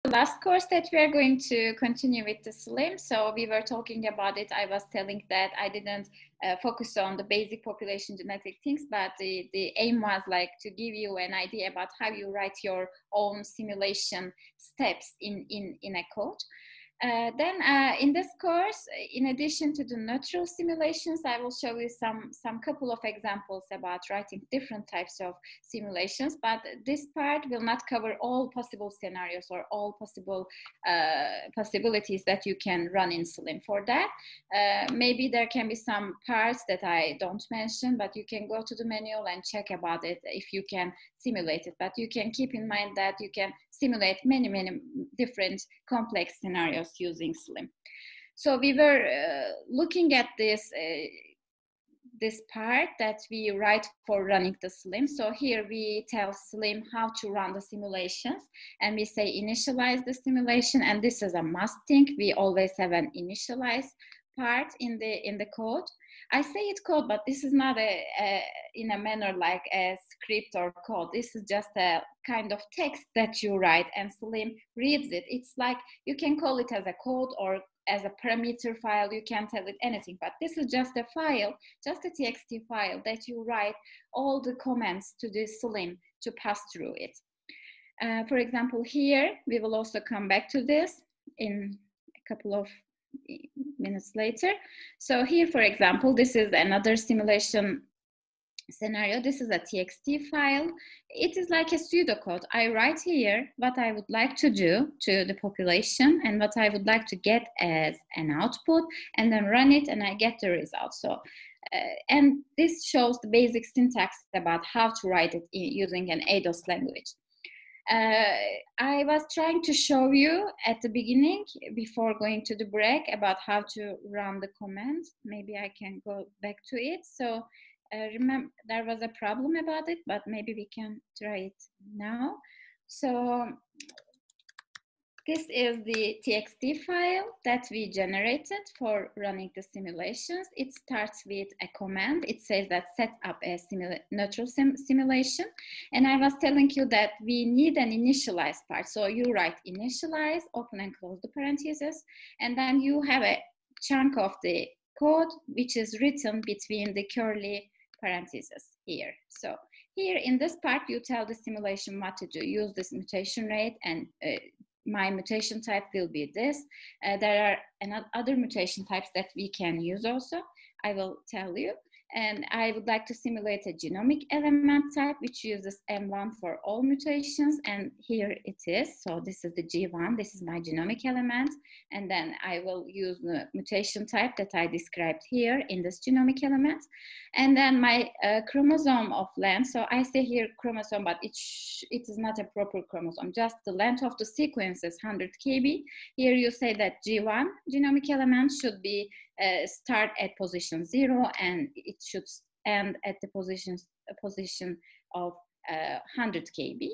The last course that we are going to continue with the SLIM. So we were talking about it. I was telling that I didn't focus on the basic population genetic things, but the aim was like to give you an idea about how you write your own simulation steps in a code. Then in this course, in addition to the natural simulations, I will show you some couple of examples about writing different types of simulations, but this part will not cover all possible scenarios or all possible possibilities that you can run in SLIM. For that, maybe there can be some parts that I don't mention, but you can go to the manual and check about it if you can simulate it. But you can keep in mind that you can simulate many different complex scenarios using SLIM. So we were looking at this part that we write for running the SLIM. So here we tell SLIM how to run the simulations, and we say initialize the simulation, and this is a must thing. We always have an initialize part in the code. I say it code, but this is not in a manner like a script or code. This is just a kind of text that you write and SLIM reads it. It's like you can call it as a code or as a parameter file. You can tell it anything, but this is just a file, just a TXT file that you write all the comments to the SLIM to pass through it. For example, here, we will also come back to this in a couple of minutes later. So here, for example, this is another simulation scenario. This is a TXT file. It is like a pseudocode. I write here what I would like to do to the population and what I would like to get as an output, and then run it and I get the result. So and this shows the basic syntax about how to write it using an ADOS language. I was trying to show you at the beginning, before going to the break, about how to run the command. Maybe I can go back to it. So remember, there was a problem about it, but maybe we can try it now. So this is the TXT file that we generated for running the simulations. It starts with a command. It says that set up a neutral simulation. And I was telling you that we need an initialize part. So you write initialize, open and close the parentheses, and then you have a chunk of the code which is written between the curly parentheses here. So here in this part, you tell the simulation what to do. Use this mutation rate, and my mutation type will be this. There are other mutation types that we can use also. I will tell you. And I would like to simulate a genomic element type, which uses M1 for all mutations. And here it is. So this is the G1. This is my genomic element. And then I will use the mutation type that I described here in this genomic element. And then my chromosome of length. So I say here chromosome, but it is not a proper chromosome. Just the length of the sequence is 100 kb. Here you say that G1 genomic element should be start at position 0, and it should end at the position of 100 kb.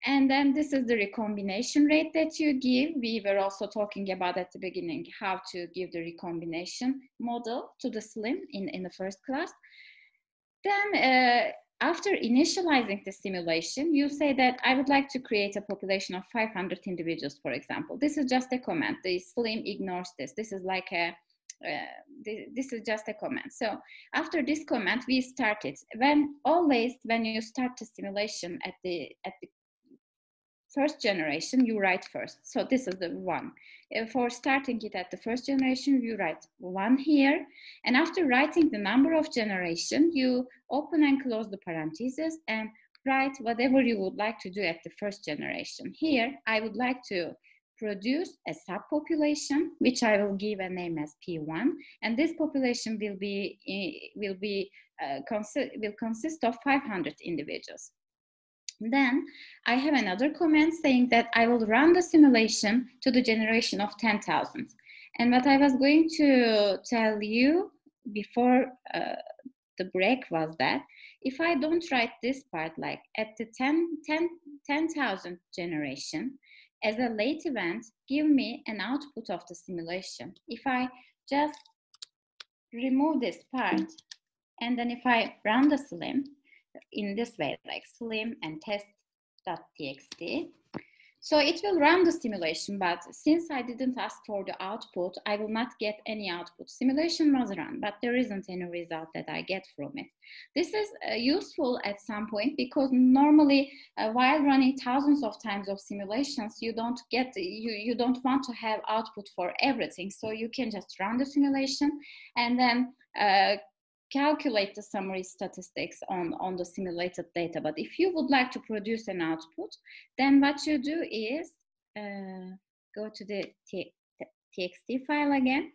And then this is the recombination rate that you give. We were also talking about at the beginning how to give the recombination model to the SLIM in the first class. Then after initializing the simulation, you say that I would like to create a population of 500 individuals, for example. This is just a comment. The SLIM ignores this. This is like a this is just a comment. So after this comment, we start it. Always when you start the simulation at the first generation, you write first. So this is the 1. For starting it at the first generation, you write 1 here. And after writing the number of generation, you open and close the parentheses and write whatever you would like to do at the first generation. Here, I would like to produce a subpopulation, which I will give a name as P1, and this population will consist of 500 individuals. Then I have another comment saying that I will run the simulation to the generation of 10,000. And what I was going to tell you before the break was that if I don't write this part, like at the 10,000 generation, as a late event, give me an output of the simulation. If I just remove this part, and then if I run the SLIM in this way, like SLIM and test.txt, So it will run the simulation, but since I didn't ask for the output, I will not get any output. Simulation was run, but there isn't any result that I get from it. This is useful at some point because normally while running thousands of times of simulations, you don't want to have output for everything. So you can just run the simulation and then calculate the summary statistics on the simulated data. But if you would like to produce an output, then what you do is go to the txt file again.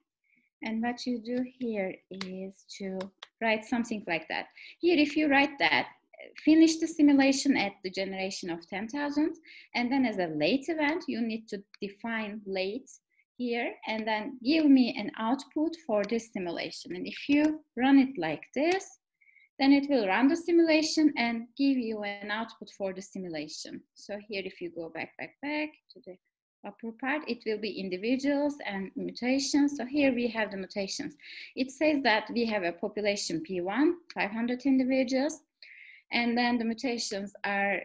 And what you do here is to write something like that. Here, if you write that, finish the simulation at the generation of 10,000. And then as a late event, you need to define late here and then give me an output for this simulation. And if you run it like this, then it will run the simulation and give you an output for the simulation. So here, if you go back to the upper part, it will be individuals and mutations. So here we have the mutations. It says that we have a population P1, 500 individuals, and then the mutations are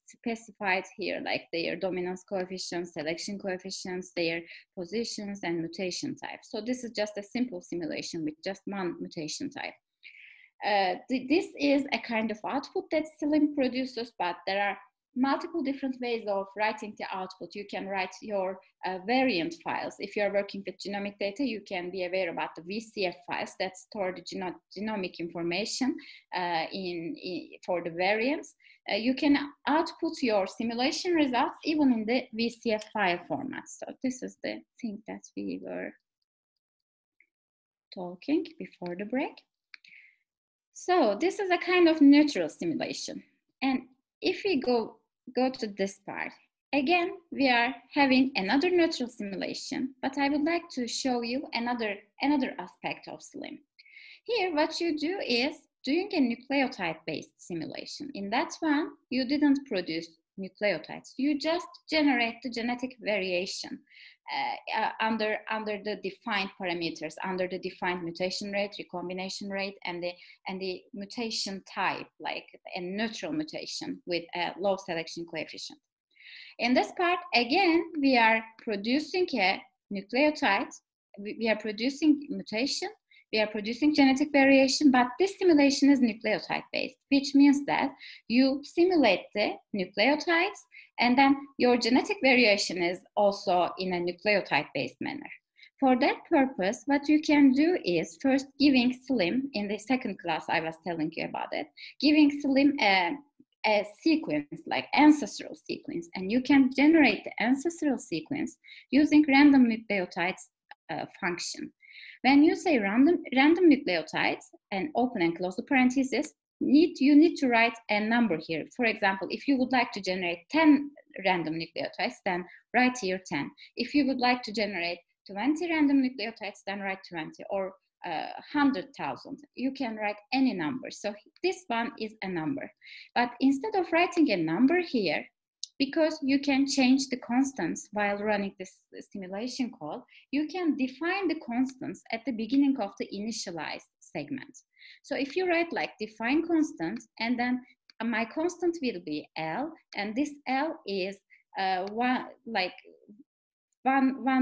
specified here, like their dominance coefficients, selection coefficients, their positions, and mutation type. So this is just a simple simulation with just one mutation type. This is a kind of output that Slim produces, but there are multiple different ways of writing the output. You can write your variant files. If you are working with genomic data, you can be aware about the VCF files that store the genomic information for the variants. You can output your simulation results even in the VCF file format. So this is the thing that we were talking before the break. So this is a kind of neutral simulation. And if we go to this part, again, we are having another neutral simulation, but I would like to show you another aspect of SLIM. Here, what you do is doing a nucleotide-based simulation. In that one, you didn't produce nucleotides. You just generate the genetic variation under the defined parameters, under the defined mutation rate, recombination rate, and the mutation type, like a neutral mutation with a low selection coefficient. In this part, again, we are producing a nucleotide, we are producing mutation, we are producing genetic variation, but this simulation is nucleotide based, which means that you simulate the nucleotides and then your genetic variation is also in a nucleotide based manner. For that purpose, what you can do is first giving SLIM, in the second class I was telling you about it, giving SLIM a sequence like ancestral sequence, and you can generate the ancestral sequence using random nucleotides function. When you say random nucleotides and open and close the parentheses, you need to write a number here. For example, if you would like to generate 10 random nucleotides, then write here 10. If you would like to generate 20 random nucleotides, then write 20, or 100,000. You can write any number. So this one is a number. But instead of writing a number here, because you can change the constants while running this simulation code, you can define the constants at the beginning of the initialized segment. So if you write like define constant, and then my constant will be L, and this L is 1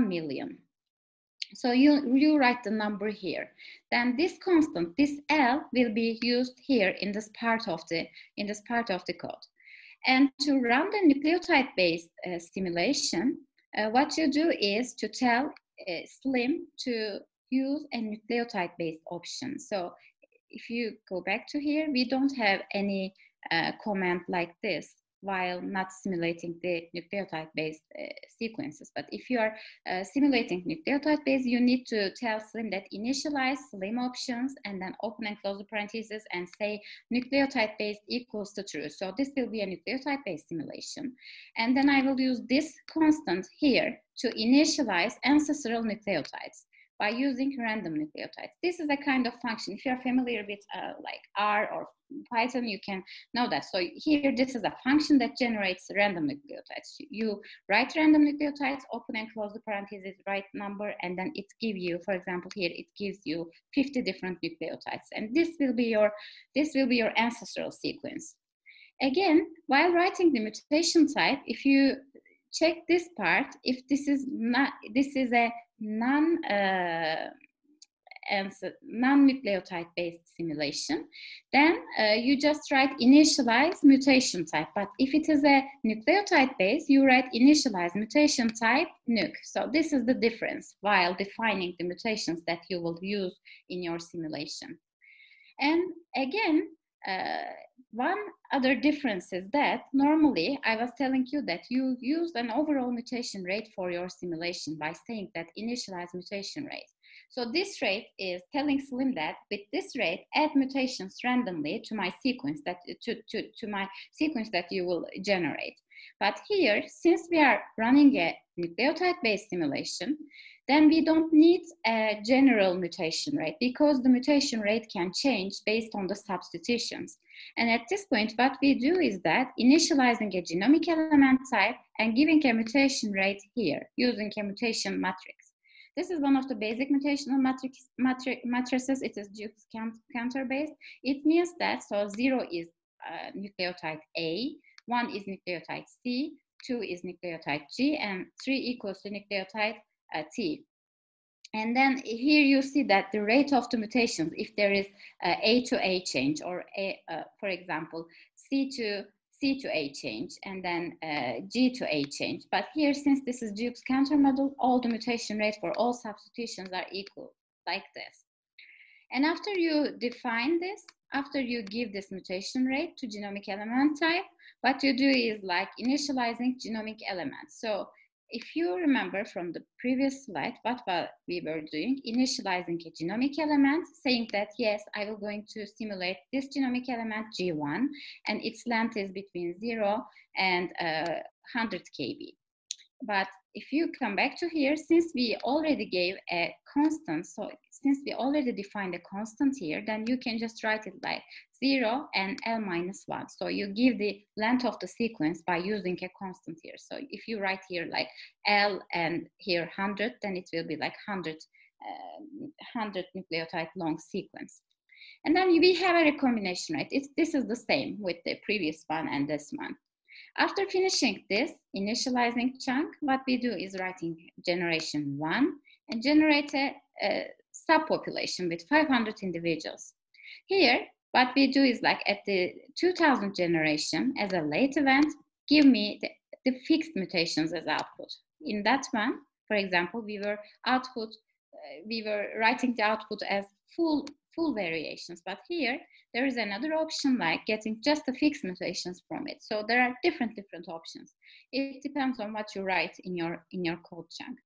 million. So you write the number here. Then this constant, this L, will be used here in this part of the code. And to run the nucleotide-based simulation, what you do is to tell SLIM to use a nucleotide-based option. So if you go back to here, we don't have any command like this while not simulating the nucleotide-based sequences. But if you are simulating nucleotide-based, you need to tell SLIM that initialize SLIM options and then open and close the parentheses and say nucleotide-based equals to true. So this will be a nucleotide-based simulation. And then I will use this constant here to initialize ancestral nucleotides by using random nucleotides. This is a kind of function. If you're familiar with like R or Python, you can know that. So here, this is a function that generates random nucleotides. You write random nucleotides, open and close the parentheses, write number, and then it gives you, for example, here it gives you 50 different nucleotides, and this will be your ancestral sequence. Again, while writing the mutation type, if you check this part. If this is not, this is a non-nucleotide based simulation, then you just write initialize mutation type. But if it is a nucleotide based, you write initialize mutation type nuc. So this is the difference while defining the mutations that you will use in your simulation. And again, one other difference is that normally I was telling you that you use an overall mutation rate for your simulation by saying that initialize mutation rate. So this rate is telling Slim that with this rate, add mutations randomly to my sequence that to my sequence that you will generate. But here, since we are running a nucleotide-based simulation, then we don't need a general mutation rate because the mutation rate can change based on the substitutions. And at this point, what we do is that initializing a genomic element type and giving a mutation rate here using a mutation matrix. This is one of the basic mutational matrices. It is Jukes counter based. It means that, so 0 is nucleotide A, 1 is nucleotide C, 2 is nucleotide G, and 3 equals to nucleotide T. And then here you see that the rate of the mutations, if there is A to A change, or for example, C to A change, and then G to A change. But here, since this is Jukes counter model, all the mutation rates for all substitutions are equal, like this. And after you define this, after you give this mutation rate to genomic element type, what you do is like initializing genomic elements. So if you remember from the previous slide, what we were doing, initializing a genomic element, saying that, yes, I will going to simulate this genomic element G1, and its length is between 0 and 100 kb. But if you come back to here, since we already gave a constant, so since we already defined a constant here, then you can just write it like 0 and L minus 1. So you give the length of the sequence by using a constant here. So if you write here like L and here 100, then it will be like 100 nucleotide long sequence. And then we have a recombination rate. This is the same with the previous one and this one. After finishing this initializing chunk, what we do is writing generation 1 and generate a subpopulation with 500 individuals. Here, what we do is like at the 2000 generation as a late event, give me the fixed mutations as output. In that one, for example, we were writing the output as full variations, but here there is another option like getting just the fixed mutations from it. So there are different options. It depends on what you write in your code chunk.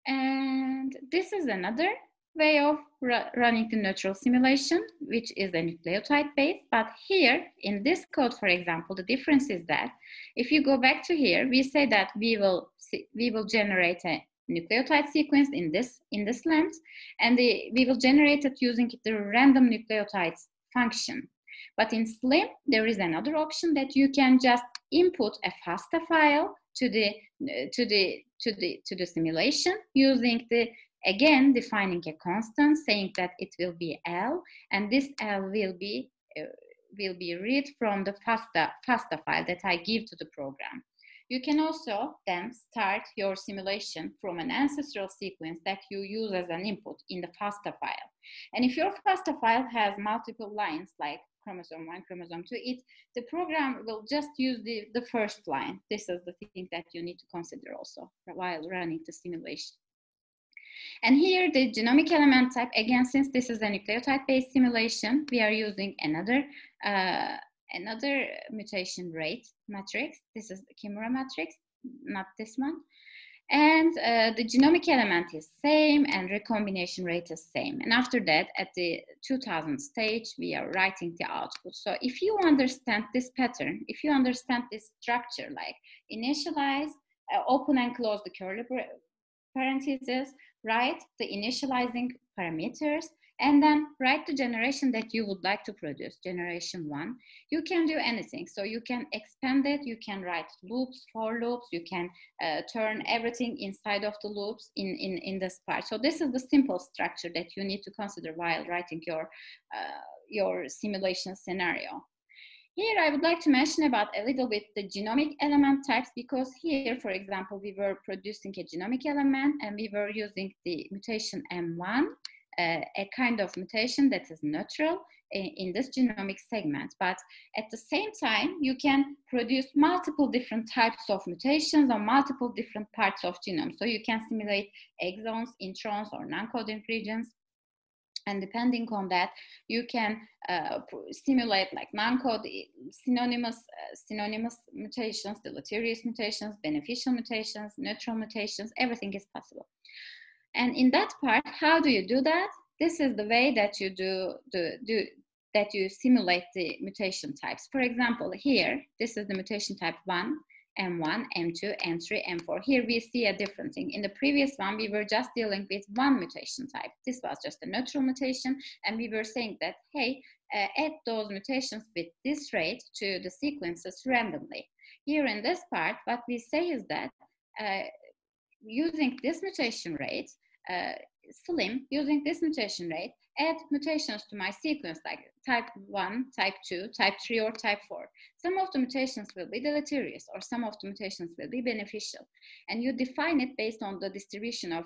And this is another way of running the neutral simulation, which is a nucleotide based. But here in this code, for example, the difference is that if you go back to here, we say that we will generate a nucleotide sequence in this length, and we will generate it using the random nucleotides function. But in Slim, there is another option that you can just input a FASTA file to the simulation using again defining a constant, saying that it will be L, and this L will be read from the FASTA file that I give to the program. You can also then start your simulation from an ancestral sequence that you use as an input in the FASTA file. And if your FASTA file has multiple lines like chromosome 1, chromosome 2, the program will just use the first line. This is the thing that you need to consider also while running the simulation. And here the genomic element type, again, since this is a nucleotide-based simulation, we are using another mutation rate matrix. This is the Kimura matrix, not this one. And the genomic element is same and recombination rate is same. And after that, at the 2000 stage, we are writing the output. So if you understand this pattern, if you understand this structure, like initialize, open and close the curly parentheses, write the initializing parameters, and then write the generation that you would like to produce, generation 1. You can do anything. So you can expand it, you can write loops, for loops, you can turn everything inside of the loops in this part. So this is the simple structure that you need to consider while writing your simulation scenario. Here, I would like to mention about a little bit the genomic element types, because here, for example, we were producing a genomic element and we were using the mutation M1, a kind of mutation that is neutral in this genomic segment. But at the same time, you can produce multiple different types of mutations on multiple different parts of genome. So you can simulate exons, introns, or non-coding regions. And depending on that, you can simulate like non-code synonymous mutations, deleterious mutations, beneficial mutations, neutral mutations. Everything is possible. And in that part, how do you do that? This is the way that you that you simulate the mutation types. For example, here, this is the mutation type 1, M1, M2, M3, M4. Here we see a different thing. In the previous one, we were just dealing with one mutation type. This was just a neutral mutation, and we were saying that, hey, add those mutations with this rate to the sequences randomly. Here in this part, what we say is that using this mutation rate, SLIM, using this mutation rate, add mutations to my sequence like type 1, type 2, type 3, or type 4. Some of the mutations will be deleterious, or some of the mutations will be beneficial. And you define it based on the distribution of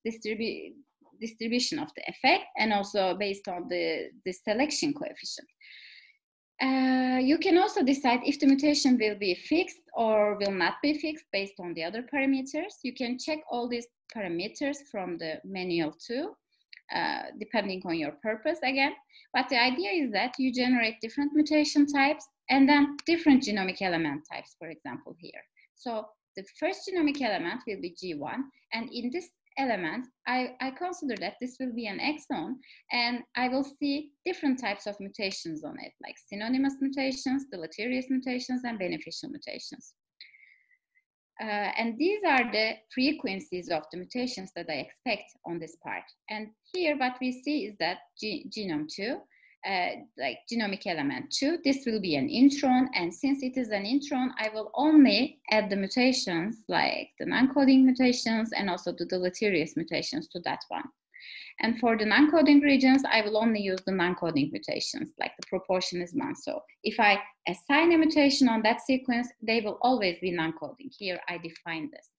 distribution of the effect, and also based on the selection coefficient. You can also decide if the mutation will be fixed or will not be fixed based on the other parameters. You can check all these parameters from the manual too, depending on your purpose again. But the idea is that you generate different mutation types and then different genomic element types, for example, here. So the first genomic element will be G1, and in this element, I consider that this will be an exon, and I will see different types of mutations on it, like synonymous mutations, deleterious mutations, and beneficial mutations. And these are the frequencies of the mutations that I expect on this part. And here what we see is that genome 2, like genomic element 2, this will be an intron, and since it is an intron, I will only add the mutations like the non-coding mutations and also the deleterious mutations to that one. And for the non-coding regions, I will only use the non-coding mutations, like the proportion is 1. So if I assign a mutation on that sequence, they will always be non-coding. Here I define this.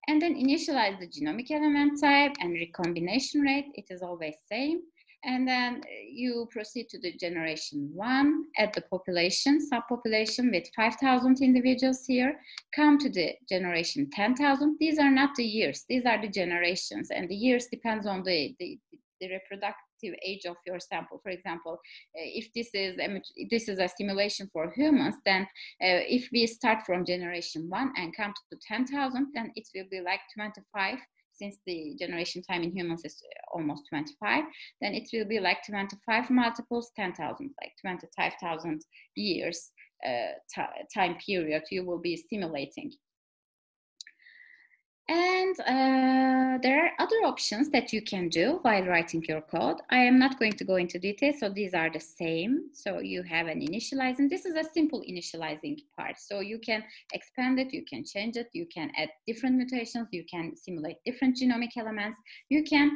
And then initialize the genomic element type and recombination rate. It is always same. And then you proceed to the generation 1 at the population, subpopulation with 5,000 individuals here. Come to the generation 10,000. These are not the years, these are the generations, and the years depends on the reproductive age of your sample. For example, if this is a simulation for humans, then if we start from generation 1 and come to 10,000, then it will be like 25. Since the generation time in humans is almost 25, then it will be like 25 multiples 10,000, like 25,000 years time period you will be simulating. And there are other options that you can do while writing your code. I am not going to go into detail, so these are the same. So you have an initializing. This is a simple initializing part. So you can expand it, you can change it, you can add different mutations, you can simulate different genomic elements. You can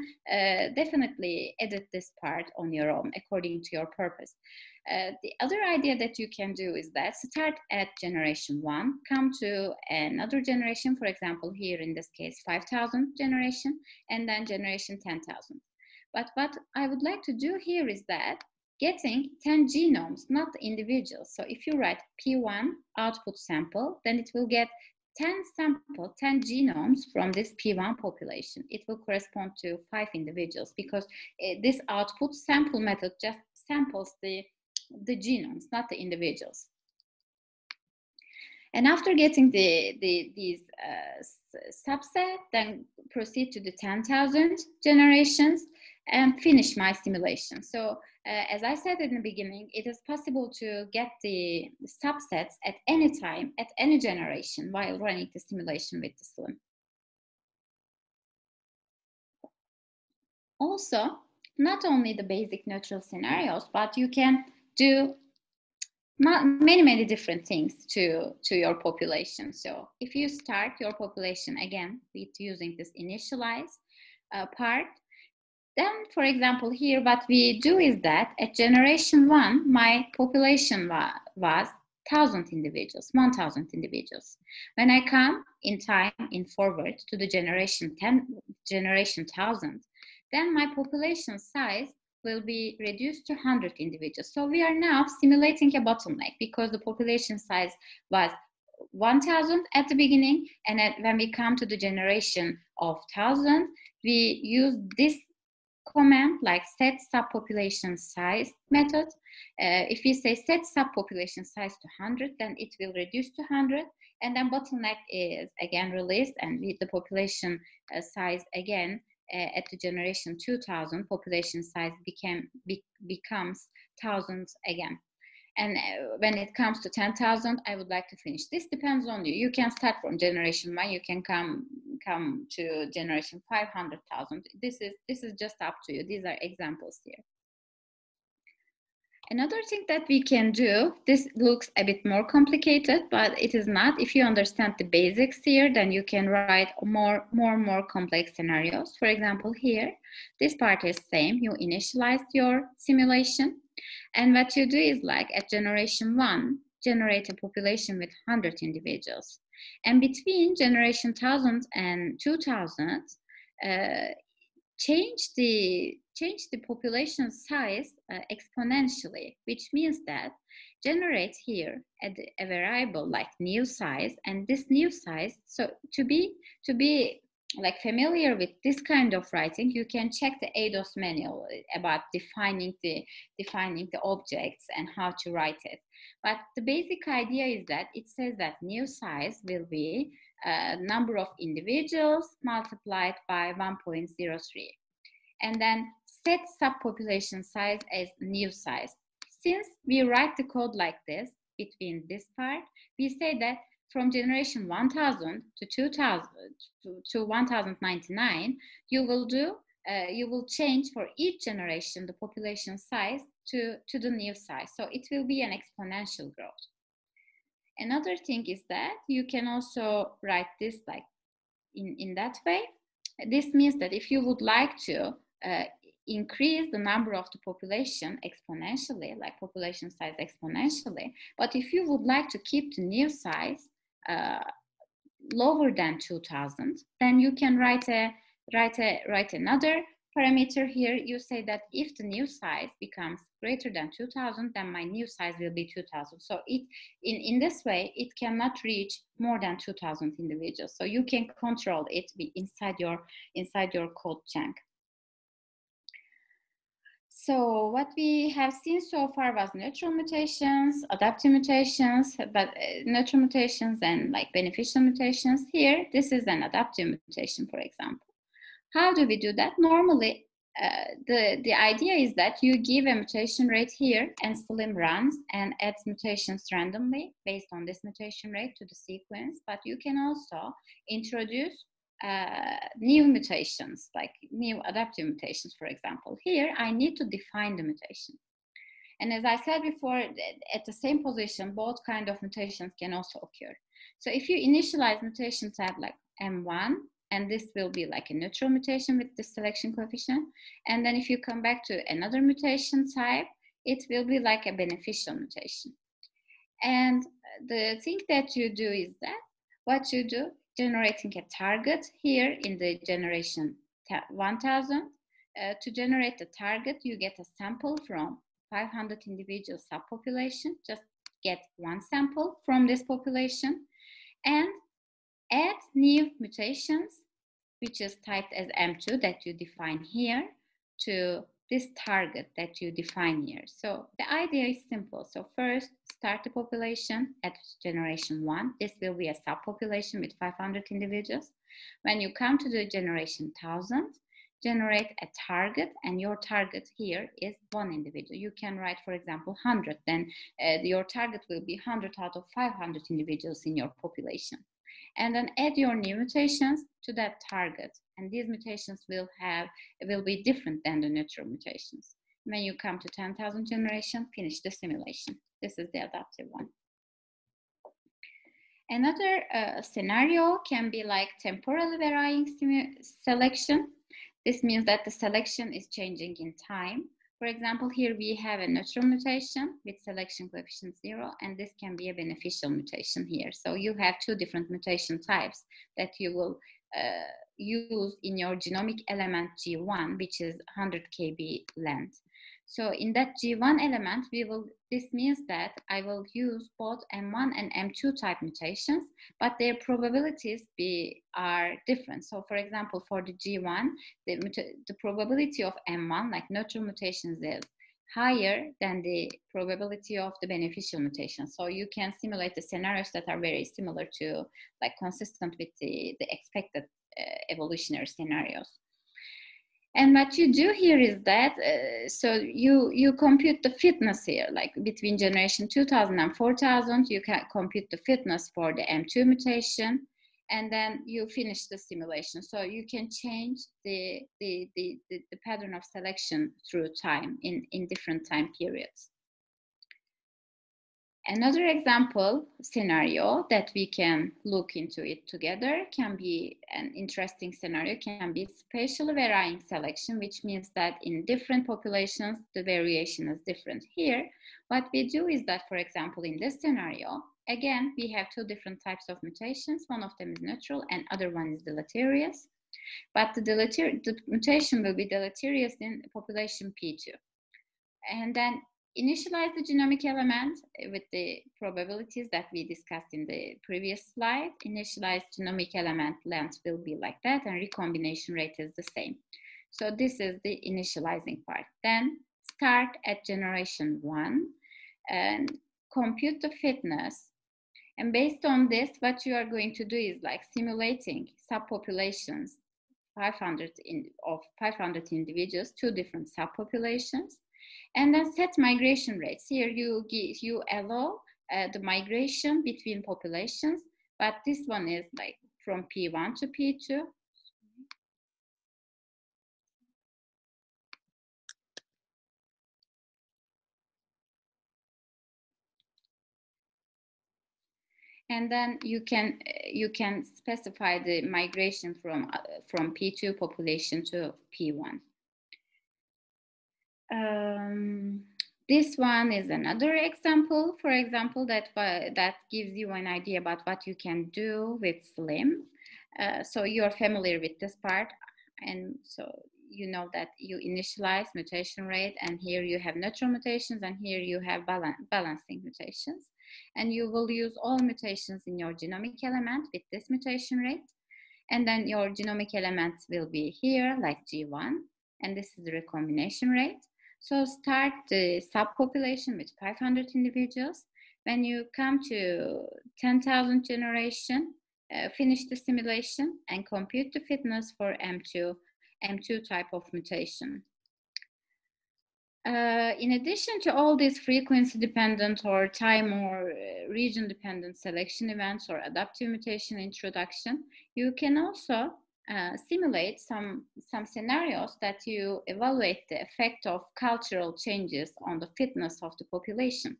definitely edit this part on your own according to your purpose. The other idea that you can do is that start at generation 1, come to another generation, for example, here in this case, 5,000 generation, and then generation 10,000. But what I would like to do here is that getting 10 genomes, not individuals. So if you write P1 output sample, then it will get 10 genomes from this P1 population. It will correspond to 5 individuals because this output sample method just samples the genomes, not the individuals. And after getting these subset, then proceed to the 10,000 generations and finish my simulation. So as I said in the beginning, it is possible to get the subsets at any time, at any generation while running the simulation with the SLIM. Also, not only the basic neutral scenarios, but you can do many different things to your population. So if you start your population again with using this initialize part, Then, for example, here what we do is that at generation 1, my population was 1,000 individuals, 1,000 individuals. When I come in time, in forward to the generation 10, generation 1,000, then my population size will be reduced to 100 individuals. So we are now simulating a bottleneck because the population size was 1,000 at the beginning, and when we come to the generation of 1,000, we use this command like set subpopulation size method. If we say set subpopulation size to 100, then it will reduce to 100, and then bottleneck is again released, and the population size again at the generation 2000, population size becomes 1,000 again. And when it comes to 10,000, I would like to finish. This depends on you. You can start from generation 1. You can come to generation 500,000. This is just up to you. These are examples here. Another thing that we can do, this looks a bit more complicated, but it is not. If you understand the basics here, then you can write more complex scenarios. For example, here, this part is same. You initialize your simulation. And what you do is like at generation 1, generate a population with 100 individuals. And between generation 1000 and 2000, change the population size exponentially, which means that generate here a variable like new size, and this new size, so to be like familiar with this kind of writing, you can check the ADOS manual about defining the objects and how to write it. But the basic idea is that it says that new size will be number of individuals multiplied by 1.03. And then set subpopulation size as new size. Since we write the code like this, between this part, we say that from generation 1000 to 2000 to 1099, you will change for each generation the population size to the new size. So it will be an exponential growth. Another thing is that you can also write this like in that way. This means that if you would like to increase the number of the population exponentially, like population size exponentially, but if you would like to keep the new size lower than 2000, then you can write another parameter here. You say that if the new size becomes greater than 2000, then my new size will be 2000. So in this way, it cannot reach more than 2000 individuals. So you can control it inside your code chunk. So what we have seen so far was neutral mutations, adaptive mutations, but neutral mutations and like beneficial mutations. Here, this is an adaptive mutation, for example. How do we do that? Normally, the idea is that you give a mutation rate here, and Slim runs and adds mutations randomly based on this mutation rate to the sequence. But you can also introduce new mutations, like new adaptive mutations, for example. Here, I need to define the mutation. And as I said before, at the same position, both kind of mutations can also occur. So if you initialize mutation type like M1, and this will be like a neutral mutation with the selection coefficient. And then if you come back to another mutation type, it will be like a beneficial mutation. And the thing that you do is that what you do, generating a target here in the generation 1000. To generate the target, you get a sample from 500 individual subpopulation. Just get one sample from this population and add new mutations, which is typed as M2 that you define here, to this target that you define here. So the idea is simple. So first, start the population at generation 1. This will be a subpopulation with 500 individuals. When you come to the generation 1000, generate a target, and your target here is one individual. You can write, for example, 100. Then your target will be 100 out of 500 individuals in your population. And then add your new mutations to that target. And these mutations will be different than the neutral mutations. When you come to 10,000 generation, finish the simulation. This is the adaptive one. Another scenario can be like temporally varying selection. This means that the selection is changing in time. For example, here we have a neutral mutation with selection coefficient 0, and this can be a beneficial mutation here. So you have two different mutation types that you will use in your genomic element G1, which is 100 kb length. So in that G1 element, this means that I will use both M1 and M2 type mutations, but their probabilities are different. So for example, for the G1, the probability of M1, like neutral mutations, is higher than the probability of the beneficial mutation. So you can simulate the scenarios that are very similar to, like, consistent with the expected evolutionary scenarios. And what you do here is that, so you compute the fitness here, like between generation 2000 and 4000, you can compute the fitness for the M2 mutation, and then you finish the simulation. So you can change the pattern of selection through time in different time periods. Another example scenario that we can look into it together can be an interesting scenario, can be spatially varying selection, which means that in different populations, the variation is different. Here, what we do is that, for example, in this scenario, again, we have two different types of mutations. One of them is neutral and other one is deleterious. But the mutation will be deleterious in population P2. And then initialize the genomic element with the probabilities that we discussed in the previous slide. Initialized genomic element length will be like that, and recombination rate is the same. So this is the initializing part. Then start at generation 1 and compute the fitness. And based on this, what you are going to do is like simulating subpopulations, 500 individuals, two different subpopulations. And then set migration rates. Here you allow the migration between populations, but this one is like from P1 to P2. And then you can specify the migration from P2 population to P1. This one is another example, for example, that gives you an idea about what you can do with SLIM. So you're familiar with this part, and so you know that you initialize mutation rate, and here you have neutral mutations, and here you have balancing mutations. And you will use all mutations in your genomic element with this mutation rate. And then your genomic element will be here, like G1, and this is the recombination rate. So start the subpopulation with 500 individuals. When you come to 10,000 generation, finish the simulation and compute the fitness for M2 type of mutation. In addition to all these frequency-dependent or time or region-dependent selection events or adaptive mutation introduction, you can also simulate some scenarios that you evaluate the effect of cultural changes on the fitness of the population.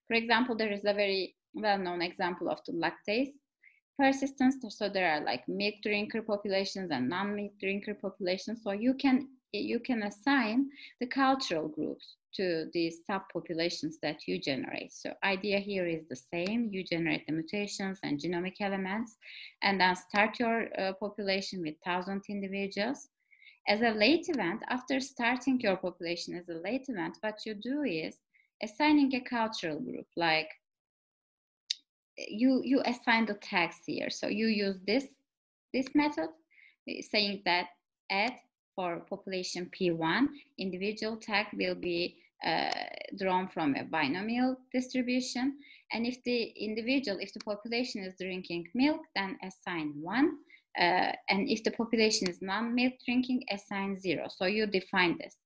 For example, there is a very well-known example of the lactase persistence. So there are like milk drinker populations and non-milk drinker populations. So you can assign the cultural groups to these subpopulations that you generate. So idea here is the same. You generate the mutations and genomic elements, and then start your population with 1,000 individuals. As a late event, after starting your population as a late event, what you do is assigning a cultural group, like you assign the tags here. So you use this method, saying that add for population P1, individual tag will be drawn from a binomial distribution. And if the population is drinking milk, then assign 1. And if the population is non-milk drinking, assign 0. So you define this.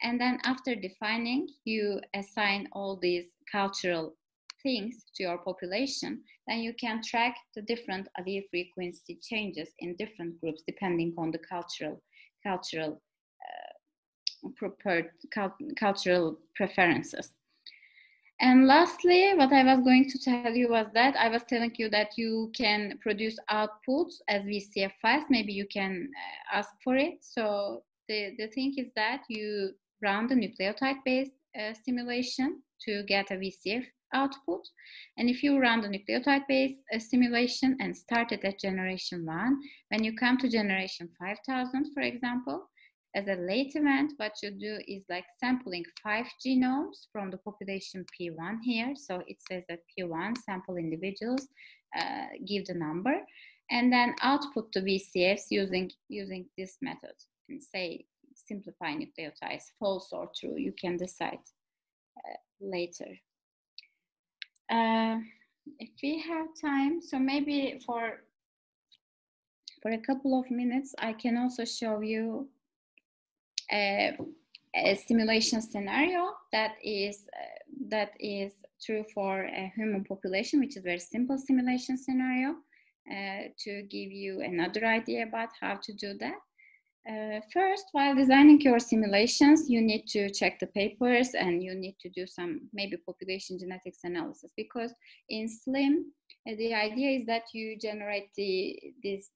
And then after defining, you assign all these cultural things to your population, then you can track the different allele frequency changes in different groups depending on the cultural preferences. And lastly, what I was going to tell you was that I was telling you that you can produce outputs as VCF files. Maybe you can ask for it. So the thing is that you run the nucleotide-based simulation to get a VCF output. And if you run the nucleotide-based simulation and started at generation 1, when you come to generation 5000, for example, as a late event, what you do is like sampling 5 genomes from the population P1 here. So it says that P1 sample individuals, give the number, and then output the VCFs using this method, and say simplify nucleotides, false or true. You can decide later. If we have time, so maybe for a couple of minutes, I can also show you a simulation scenario that is true for a human population, which is a very simple simulation scenario, to give you another idea about how to do that. First, while designing your simulations, you need to check the papers and you need to do some maybe population genetics analysis, because in SLIM, the idea is that you generate the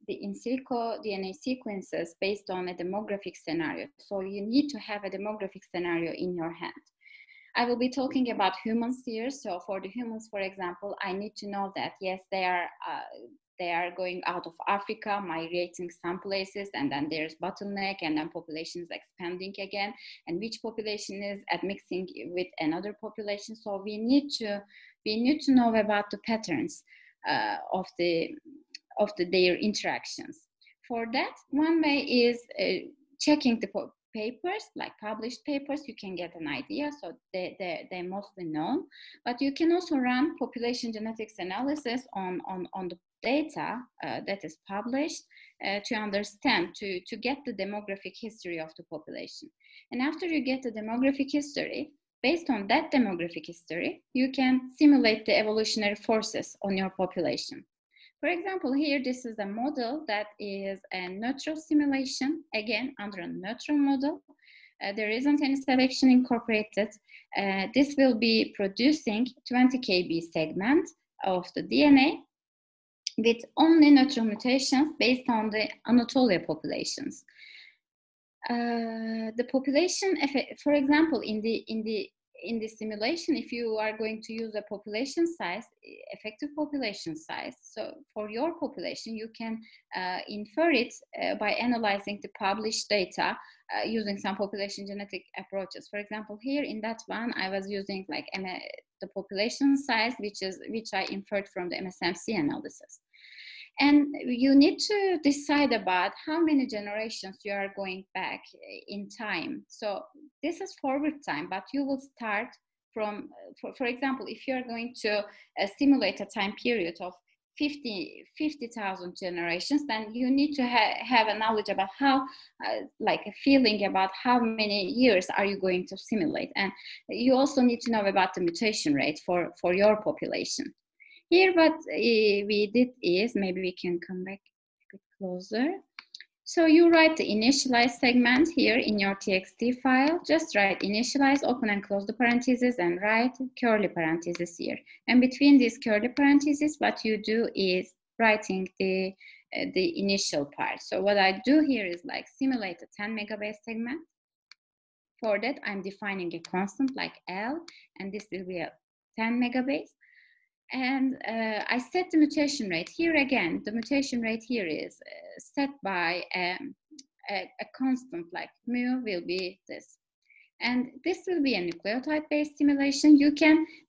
in silico DNA sequences based on a demographic scenario. So you need to have a demographic scenario in your hand. I will be talking about humans here. So for the humans, for example, I need to know that, yes, they are going out of Africa, migrating some places, and then there's bottleneck, and then population is expanding again, and which population is admixing with another population. So we need to know about the patterns of their interactions. For that, one way is checking the papers, like published papers. You can get an idea, so they're mostly known, but you can also run population genetics analysis on the data that is published to understand, to get the demographic history of the population. And after you get the demographic history, based on that demographic history, you can simulate the evolutionary forces on your population. For example, here, this is a model that is a neutral simulation, again, under a neutral model. There isn't any selection incorporated. This will be producing 20 kb segment of the DNA with only neutral mutations based on the Anatolia populations. The population, for example, in the simulation, if you are going to use a population size, effective population size, so for your population, you can infer it by analyzing the published data using some population genetic approaches. For example, here in that one, I was using like the population size, which I inferred from the MSMC analysis. And you need to decide about how many generations you are going back in time. So this is forward time, but you will start from, for example, if you're going to simulate a time period of 50,000 generations, then you need to have a knowledge about how, like a feeling about how many years are you going to simulate. And you also need to know about the mutation rate for your population. Here, what we did is, maybe we can come back a bit closer. So you write the initialize segment here in your TXT file. Just write initialize, open and close the parentheses, and write curly parentheses here. And between these curly parentheses, what you do is writing the initial part. So what I do here is like simulate a 10 megabase segment. For that, I'm defining a constant like L, and this will be a 10 megabase. And I set the mutation rate. Here again, the mutation rate here is set by a constant, like mu will be this. And this will be a nucleotide-based simulation.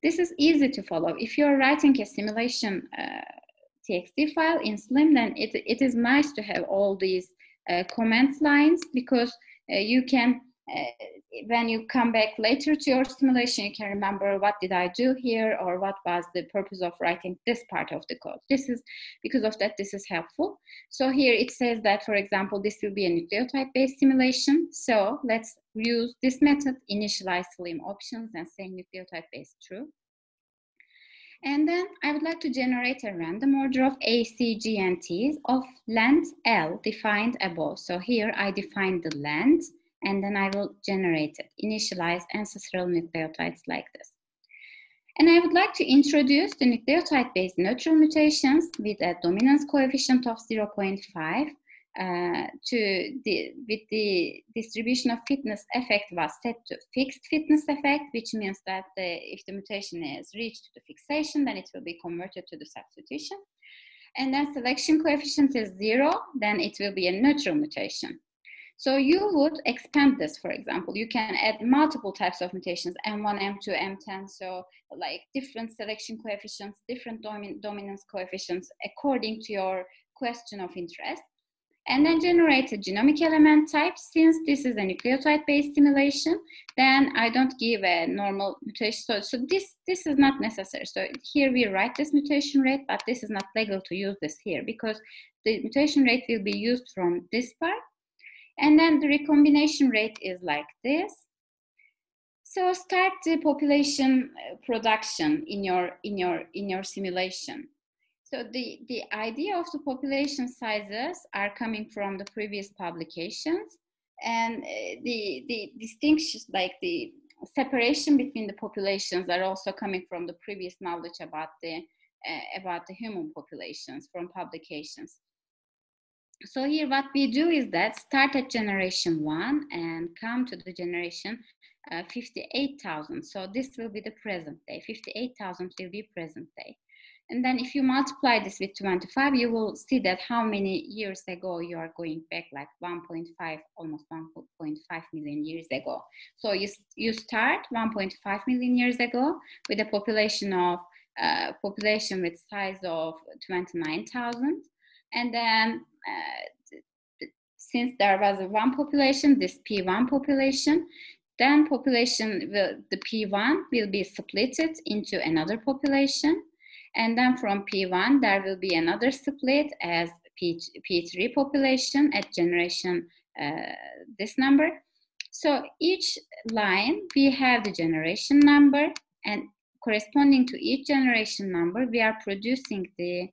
This is easy to follow. If you're writing a simulation TXT file in SLIM, then it is nice to have all these comment lines, because you can, when you come back later to your simulation, you can remember what did I do here, or what was the purpose of writing this part of the code. This is, because of that, this is helpful. So here it says that, for example, this will be a nucleotide-based simulation. So let's use this method, initialize SLIM options, and say nucleotide-based true. And then I would like to generate a random order of ACGNTs of length L defined above. So here I define the length, and then I will generate it, initialize ancestral nucleotides like this. And I would like to introduce the nucleotide-based neutral mutations with a dominance coefficient of 0.5. with the distribution of fitness effect was set to fixed fitness effect, which means that if the mutation is reached to the fixation, then it will be converted to the substitution. And then selection coefficient is 0, then it will be a neutral mutation. So you would expand this, for example. You can add multiple types of mutations, M1, M2, M10, so like different selection coefficients, different dominance coefficients according to your question of interest. And then generate a genomic element type. Since this is a nucleotide-based simulation, then I don't give a normal mutation. So this is not necessary. So here we write this mutation rate, but this is not legal to use this here because the mutation rate will be used from this part. And then the recombination rate is like this. So start the population production in your simulation. So the idea of the population sizes are coming from the previous publications, and the distinctions, like the separation between the populations, are also coming from the previous knowledge about the human populations from publications. So here what we do is that start at generation 1 and come to the generation 58,000. So this will be the present day. 58,000 will be present day. And then if you multiply this with 25, you will see that how many years ago you are going back, like 1.5, almost 1.5 million years ago. So you start 1.5 million years ago with a population with size of 29,000. And then since there was one population, this P1 population, then the P1 will be splitted into another population. And then from P1, there will be another split as P3 population at generation this number. So each line, we have the generation number, and corresponding to each generation number, we are producing the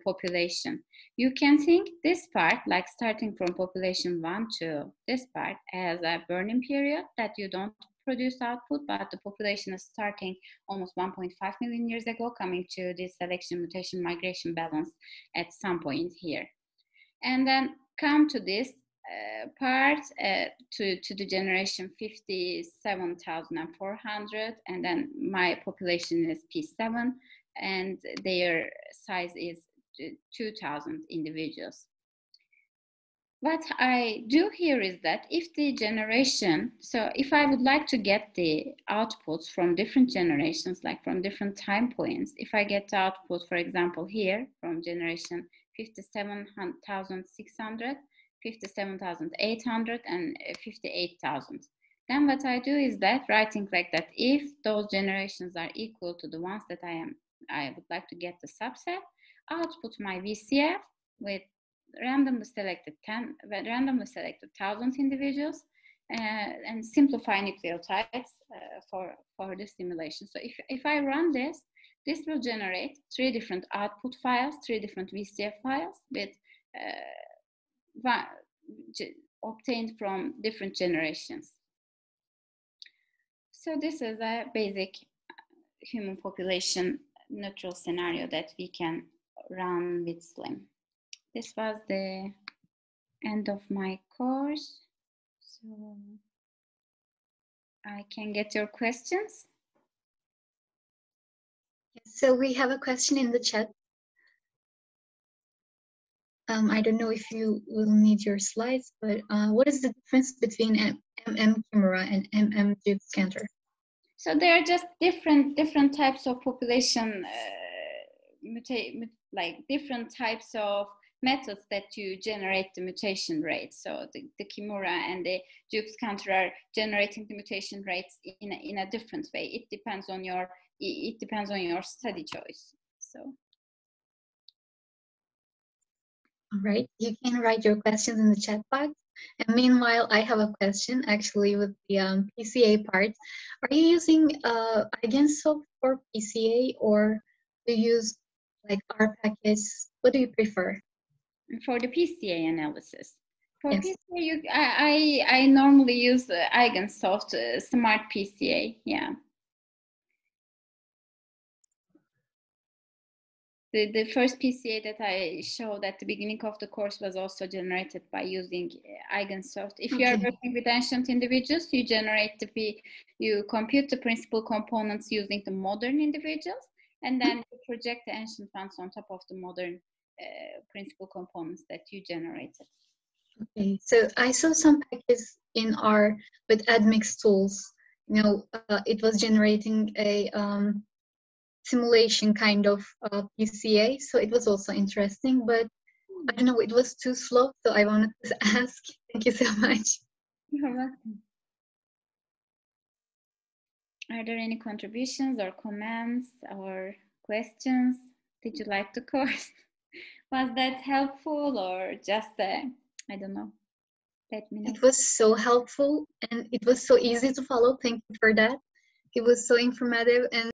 population. You can think this part, like starting from population 1 to this part, as a burning period that you don't produce output, but the population is starting almost 1.5 million years ago, coming to this selection mutation migration balance at some point here. And then come to this part to the generation 57,400, and then my population is P7, and their size is 2,000 individuals. What I do here is that if the generation, so if I would like to get the outputs from different generations, like from different time points, if I get the output, for example, here from generation 57,600, 57,800, and 58,000, then what I do is that writing like that, if those generations are equal to the ones that I would like to get the subset, output my VCF with randomly selected 1,000 individuals and simplify nucleotides for this simulation. So if I run this will generate 3 different output files, 3 different VCF files with obtained from different generations. So this is a basic human population neutral scenario that we can run with SLIM. This was the end of my course. So I can get your questions. So we have a question in the chat. I don't know if you will need your slides, but what is the difference between MM-Kimura and MM-Jukes-Cantor? So they are just different types of population, like different types of methods that you generate the mutation rates. So the Kimura and the Jukes-Cantor are generating the mutation rates in a different way. It depends on your study choice. So. All right, you can write your questions in the chat box. And meanwhile, I have a question actually with the PCA part. Are you using IgenSoft for PCA, or do you use like R packets? What do you prefer? For the PCA analysis. For yes. PCA, I normally use IgenSoft Smart PCA, yeah. The first PCA that I showed at the beginning of the course was also generated by using Eigensoft. If you are Okay. working with ancient individuals, you you compute the principal components using the modern individuals, and then you project the ancient ones on top of the modern principal components that you generated. Okay, so I saw some packages in R with Admix tools. You know, it was generating a simulation kind of PCA, so it was also interesting, but I don't know, it was too slow, so I wanted to ask. Thank you so much. You're welcome. Are there any contributions or comments or questions? Did you like the course? Was that helpful or just I don't know? Let me know. It was so helpful and it was so easy to follow. Thank you for that. It was so informative and